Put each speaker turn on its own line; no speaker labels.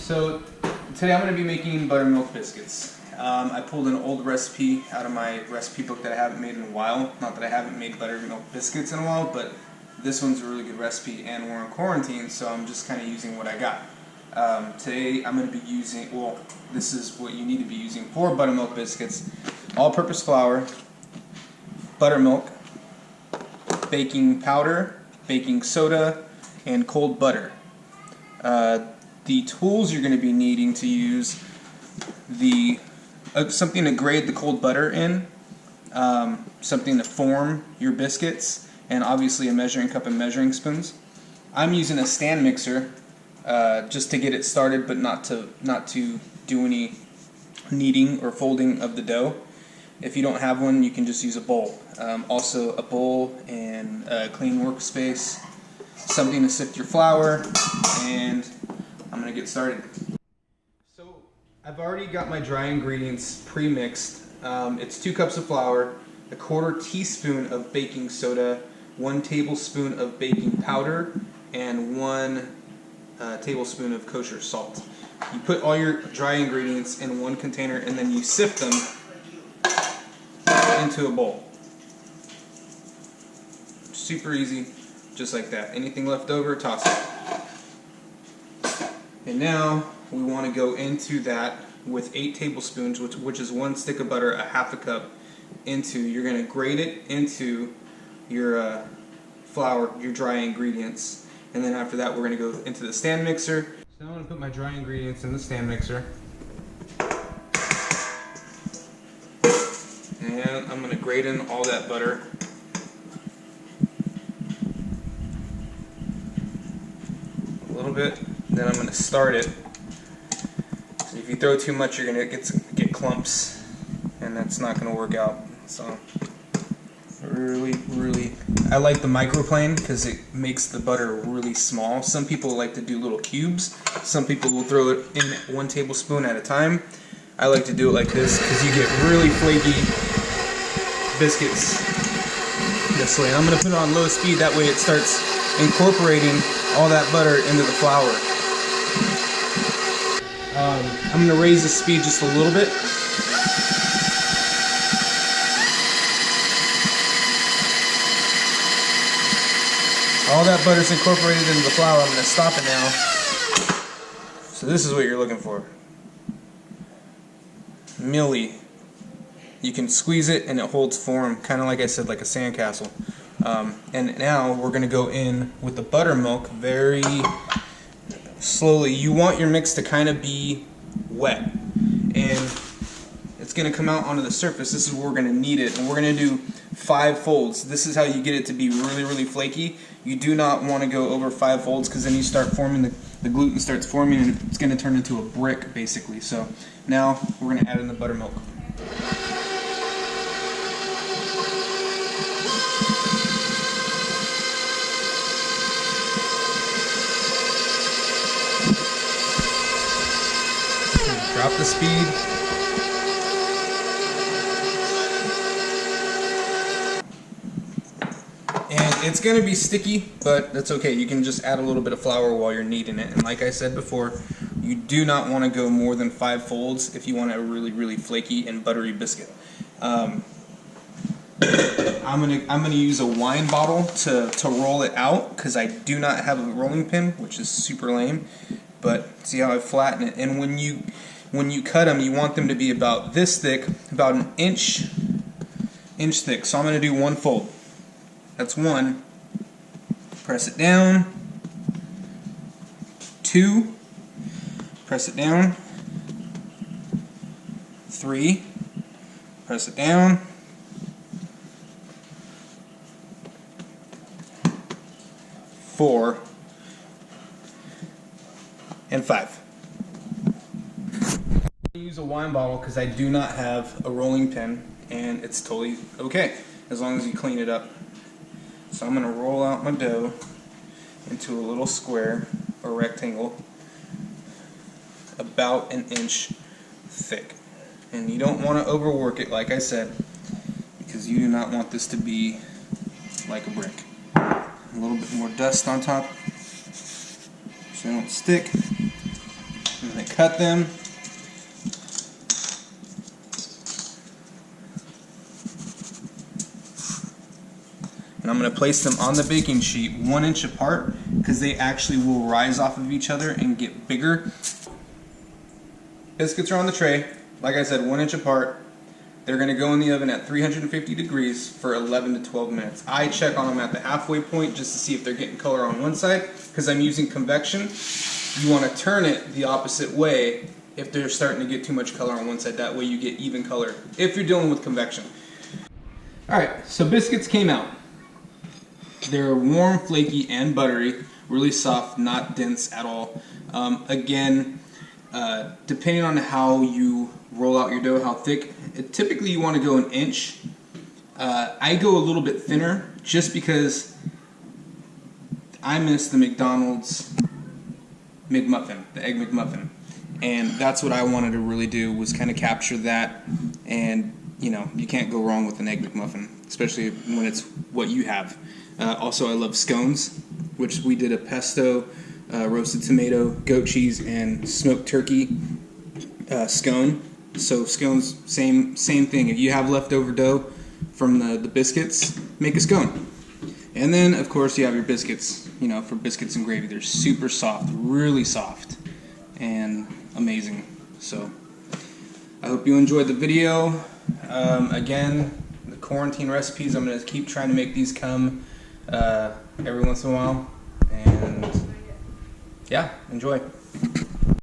So today I'm going to be making buttermilk biscuits. I pulled an old recipe out of my recipe book that I haven't made in a while. Not that I haven't made buttermilk biscuits in a while, but this one's a really good recipe and we're in quarantine, so I'm just kind of using what I got. Today I'm going to be using, well, this is what you need to be using for buttermilk biscuits: all-purpose flour, buttermilk, baking powder, baking soda, and cold butter. The tools you're going to be needing to use: something to grade the cold butter in, something to form your biscuits, and obviously a measuring cup and measuring spoons. I'm using a stand mixer just to get it started, but not to do any kneading or folding of the dough. If you don't have one, you can just use a bowl. Also a bowl and a clean workspace, something to sift your flour, and I'm going to get started. So I've already got my dry ingredients pre-mixed. It's 2 cups of flour, a 1/4 teaspoon of baking soda, 1 tablespoon of baking powder, and 1 tablespoon of kosher salt. You put all your dry ingredients in one container and then you sift them into a bowl. Super easy, just like that. Anything left over, toss it. And now we want to go into that with 8 tablespoons, which is 1 stick of butter, a 1/2 cup, you're going to grate it into your flour, your dry ingredients. And then after that we're going to go into the stand mixer. So I'm going to put my dry ingredients in the stand mixer. And I'm going to grate in all that butter. A little bit. Then I'm going to start it. So if you throw too much, you're going to get clumps, and that's not going to work out. So really, I like the microplane because it makes the butter really small. Some people like to do little cubes. Some people will throw it in 1 tablespoon at a time. I like to do it like this because you get really flaky biscuits this way. And I'm going to put it on low speed, that way it starts incorporating all that butter into the flour. I'm going to raise the speed just a little bit. All that butter's incorporated into the flour. I'm going to stop it now. So this is what you're looking for. Milly. You can squeeze it and it holds form, kind of like I said, like a sandcastle. And now we're going to go in with the buttermilk very slowly. You want your mix to kind of be wet, and it's going to come out onto the surface. This is where we're going to knead it, and we're going to do 5 folds. This is how you get it to be really flaky. You do not want to go over 5 folds because then you start forming, the gluten starts forming, and it's going to turn into a brick basically. So now we're going to add in the buttermilk. Drop the speed. And it's going to be sticky, but that's okay. You can just add a little bit of flour while you're kneading it. And like I said before, you do not want to go more than 5 folds if you want a really flaky and buttery biscuit. I'm gonna use a wine bottle to roll it out because I do not have a rolling pin, which is super lame. But see how I flatten it? And when you cut them, you want them to be about this thick, about an inch thick. So I'm going to do 1 fold. That's 1. Press it down. 2. Press it down. 3. Press it down. 4. And 5. I use a wine bottle because I do not have a rolling pin, and it's totally okay as long as you clean it up. So I'm going to roll out my dough into a little square or rectangle about an inch thick. And you don't want to overwork it, like I said, because you do not want this to be like a brick. A little bit more dust on top so they don't stick. And cut them. And I'm going to place them on the baking sheet 1 inch apart because they actually will rise off of each other and get bigger. Biscuits are on the tray, like I said, 1 inch apart. They're going to go in the oven at 350 degrees for 11 to 12 minutes. I check on them at the halfway point just to see if they're getting color on one side. Because I'm using convection, you want to turn it the opposite way if they're starting to get too much color on one side. That way you get even color if you're dealing with convection. Alright, so biscuits came out. They're warm, flaky, and buttery. Really soft, not dense at all. Again, depending on how you roll out your dough, how thick, typically you want to go 1 inch. I go a little bit thinner just because I miss the McDonald's McMuffin, the Egg McMuffin. And that's what I wanted to really do, was kind of capture that. And, you know, you can't go wrong with an Egg McMuffin, especially when it's what you have. Also, I love scones, which we did a pesto, roasted tomato, goat cheese, and smoked turkey scone. So scones, same thing. If you have leftover dough from the biscuits, make a scone. And then, of course, you have your biscuits, you know, for biscuits and gravy. They're super soft, really soft, and amazing. So I hope you enjoyed the video. Again, the quarantine recipes, I'm going to keep trying to make these come every once in a while. And yeah, enjoy.